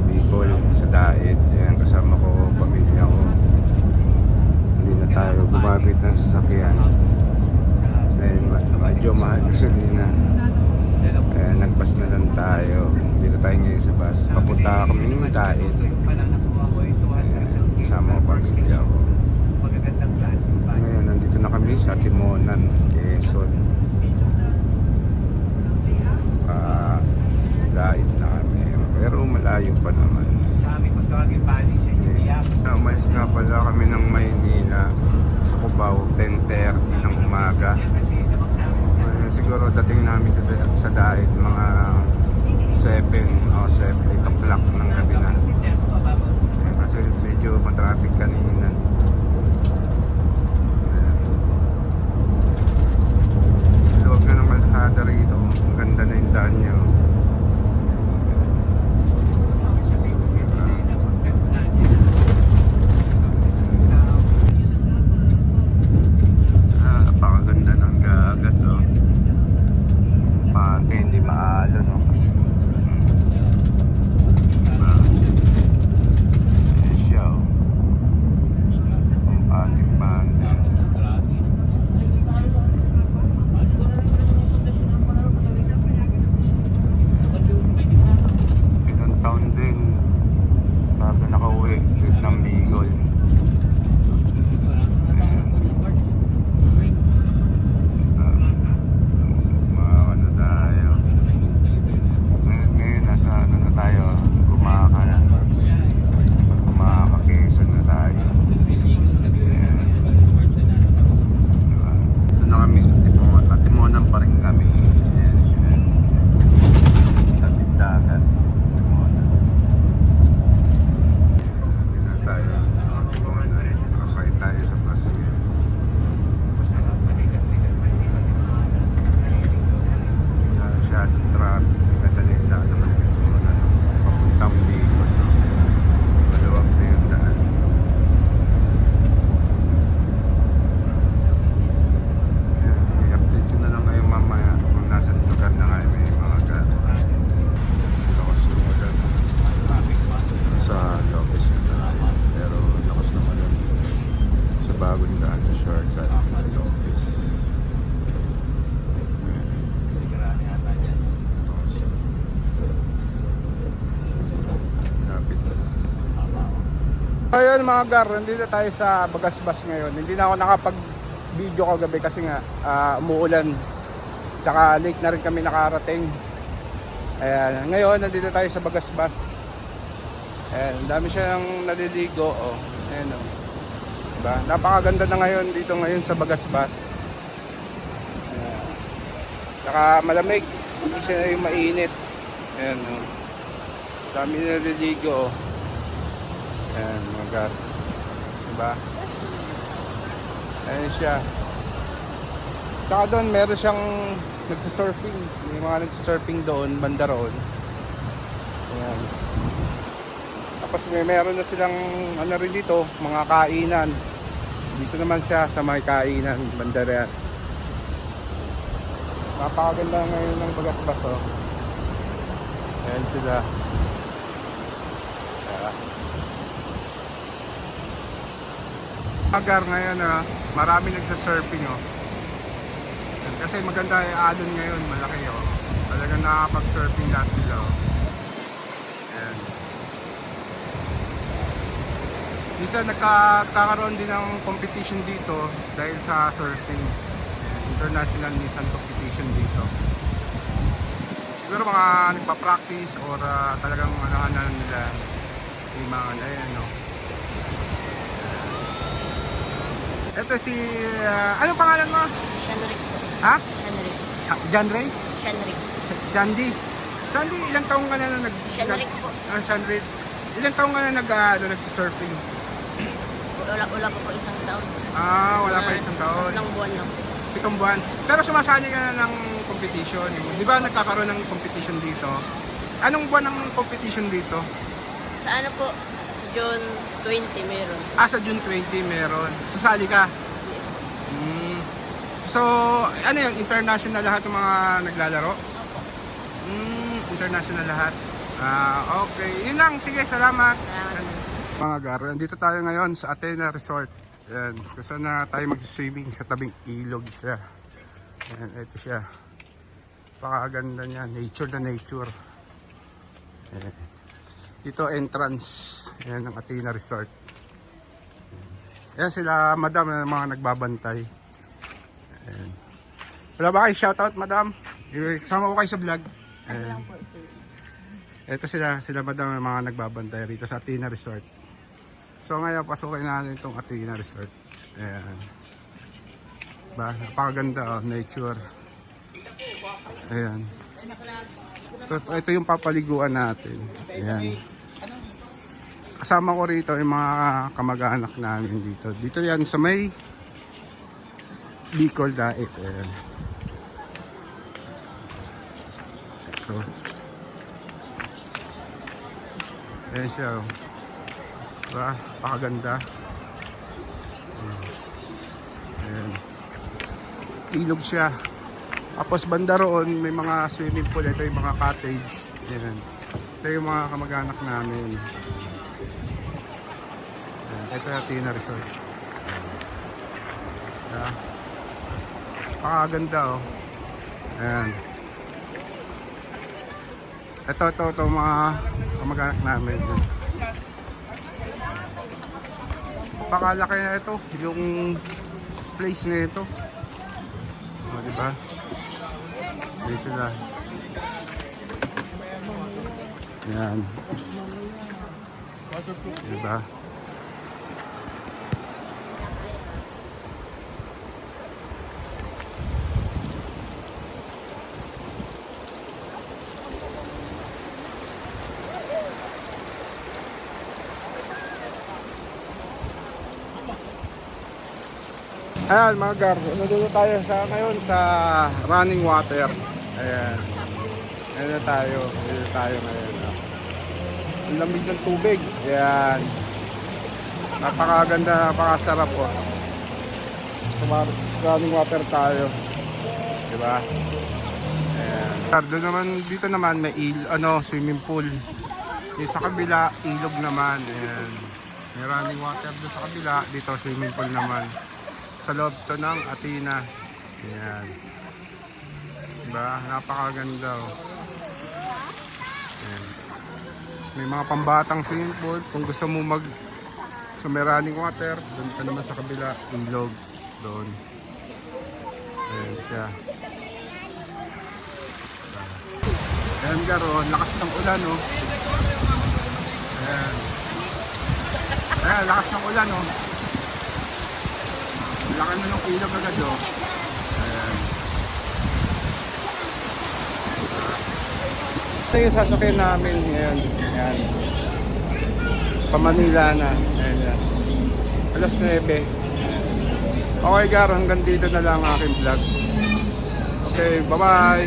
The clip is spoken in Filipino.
Bicol sa Daet. Ayan, kasama ko, pamilya ko. Hindi na tayo gumamit ng sasakyan dahil medyo mahal gasolina. Kaya nag-bus na lang tayo. Dito tayo ngayon sa bus. Papunta kami ng Daet. Kasama ko, pamilya ko. Ngayon, nandito na kami sa Timonan, Quezon. Daet na kami. Pero malayo pa naman. Umalis nga pala kami ng Maynila sa Cubao, 10:30 ng umaga. Siguro dating namin sa Daet mga 7 o 8 o'clock ng gabi na. Kasi medyo matraffic kanina. Luwag na ng kalsada rito. Ang ganda na yung daan nyo. Napakaganda ng gagat, oh. Pati hindi maalo, no? Diba? Ayan siya, oh. Ang pati-pati. Ilang taon din bago nakauwi ng Bicol. Bagong daan na shortcut ng Lopez. Lapit na. Ayun mga gar, nandito tayo sa Bagasbas ngayon. Hindi na ako nakapag-video kagabi kasi nga umuulan. Tsaka late na rin kami nakarating. Ayan, ngayon nandito tayo sa Bagasbas. Ayan, dami siyang naliligo. Oh. Ayan, oh. Diba? Napakaganda na ngayon dito ngayon sa Bagasbas. Saka malamig, hindi siya yung mainit. Ayan, oh. Dami na naliligo, oh. Ayan mga gar, diba? Ayan siya. Saka doon meron siyang nagsasurfing. May mga nagsasurfing doon, banda roon. Ayan. Tapos meron na silang ano rin dito, mga kainan. Dito naman siya sa may kainan, banda. Napakaganda ngayon ng Bagasbas, oh. Ayan sila. Agar ngayon, marami nagsa-surfing, oh. Kasi maganda yung alon ngayon, malaki, oh. Talagang nakakapag-surfing lahat sila, oh. Ayan. Minsan nagkakaroon din ng competition dito dahil sa surfing. International minsan competition dito. Siguro mga nagpa-practice or talagang ano nila yung mga ayan, no. Ito si ano pangalan mo? Shanrick. Ha? Shanrick. John Ray? Shanrick. Sandy. Sandy, ilang taong ka na Shanrick po. Shanrick. Ilang taong ka na nag-surfing? Wala pa po isang taon. Wala pa isang taon. 7 buwan lang. 7 buwan. Pero sumasali ka na ng competition. Di ba nagkakaroon ng competition dito? Anong buwan ng competition dito? Sa ano po? Sa June 20 meron. Sa June 20 meron. Sasali ka? So, ano yun? International lahat ng mga naglalaro? International lahat. Okay. Yun lang. Sige, salamat. Salamat. Mga gar, nandito tayo ngayon sa Athena Resort. Ayan, kung saan na tayo mag-swimming sa tabing ilog siya. Ayan, ito siya. Pakaganda niya, nature na nature. Ayan. Dito entrance, ayan ang Athena Resort. Ayan sila madam na mga nagbabantay. Ayan. Wala ba kayo shoutout madam? Kasama ko kayo sa vlog. Ayan. Ito sila madam na mga nagbabantay rito sa Athena Resort. So ngayon pasukin natin itong Athena Resort. Ayan. Ba, napakaganda nature. Ayan. Ito yung papaliguan natin. Ayan. Kasama ko rito yung mga kamag-anak namin dito. Dito yan sa may Bicol Daet. Ayan. Ito. Ayan siya. Diba? Pakaganda. Ayan. Ilog siya. Tapos banda roon may mga swimming pool. Ito yung mga cottage. Ayan. Ito yung mga kamag-anak namin. Ayan. Ito yung Athena Resort. Diba? Pakaganda oh. Ayan. Ito mga kamag-anak namin. Pakalaki na ito, yung place na ito. O, diba? Ayan sila. Ayan. Diba? Ayan mga gar, nandito tayo ngayon sa running water. Ayan. Ayan na tayo. Nandito tayo ngayon. Ang lamig ng tubig. Ayan. Napakaganda, napakasarap po. Sa running water tayo. Diba? Ayan. Dito naman may swimming pool. Yung sa kabila, ilog naman. Ayan. May running water doon sa kabila. Dito swimming pool naman. Sa loob to ng Athena. Ayan. Diba? Napakaganda oh. Ayan. May mga pambatang swimming pool. Kung gusto mo sa may running water, doon ka naman sa kabila, ilog. Doon. Ayan siya. Ayan garo, lakas ng ulan oh. Ayan. Ayan, lakas ng ulan oh. Laki na ng ilog agad oh. Ayan. Ito yung sasakyan namin ngayon. Ayan. Pa Manila na. Ayan yan. Alas 9. Okay gar, hanggang dito na lang ang aking vlog. Okay, bye bye.